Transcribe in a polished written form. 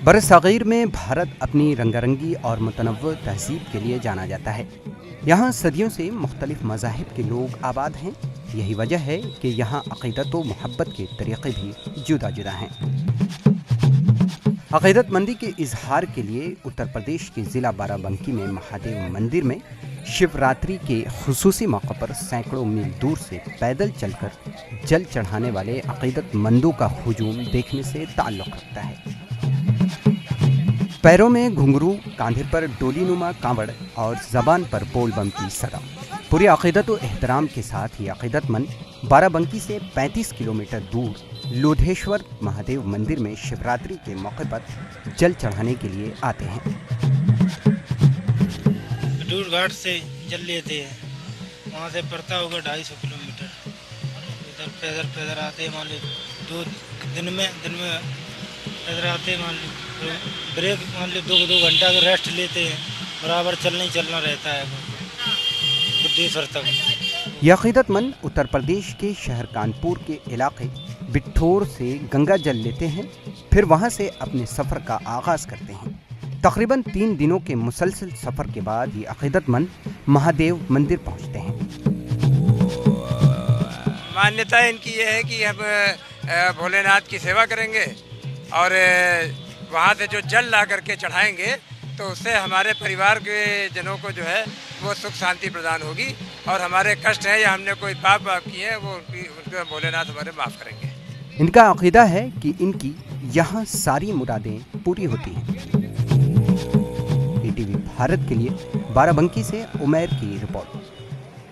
बरसग़ीर में भारत अपनी रंगारंगी और मुतनव्वि तहज़ीब के लिए जाना जाता है। यहाँ सदियों से मुख्तलिफ मज़ाहिब के लोग आबाद हैं। यही वजह है कि यहाँ अक़ीदत व मोहब्बत के तरीक़े भी जुदा जुदा हैं। अक़ीदतमंदी के इजहार के लिए उत्तर प्रदेश के ज़िला बाराबंकी में महादेव मंदिर में शिवरात्रि के खुसूसी मौक़े पर सैकड़ों मील दूर से पैदल चलकर जल चढ़ाने वाले अक़ीदतमंदों का हुजूम देखने से ताल्लुक़ रखता है। पैरों में घुंघरू, कांधे पर डोलीनुमा कांवड़ और ज़बान पर बोल बम की सदा। पूरी अक़ीदत व एहतराम के साथ ही अक़ीदतमंद बाराबंकी से 35 किलोमीटर दूर लोधेश्वर महादेव मंदिर में शिवरात्रि के मौके पर जल चढ़ाने के लिए आते हैं। दूर घाट से जल लेते हैं, वहाँ से पड़ता होगा 250 किलोमीटर। इधर पैदल आते हैं, मान लो 2 दिन में पैदल आते, मान लो ब्रेक, मान लो 2 घंटा का रेस्ट लेते हैं, बराबर चलना रहता है बुद्धेश्वर तक। ये अक़ीदतमंद उत्तर प्रदेश के शहर कानपुर के इलाके बिठौर से गंगा जल लेते हैं, फिर वहाँ से अपने सफ़र का आगाज़ करते हैं। तकरीबन 3 दिनों के मुसलसल सफ़र के बाद ये अक़ीदतमंद महादेव मंदिर पहुँचते हैं। मान्यता इनकी ये है कि हम भोलेनाथ की सेवा करेंगे और वहाँ से जो जल ला करके चढ़ाएंगे तो उससे हमारे परिवार के जनों को जो है वो सुख शांति प्रदान होगी और हमारे कष्ट है या हमने कोई पाप किए हैं वो उनको भोलेनाथ हमारे माफ़ करेंगे। इनका अक़ीदा है कि इनकी यहाँ सारी मुरादें पूरी होती हैं। ATV भारत के लिए बाराबंकी से उमैर की रिपोर्ट।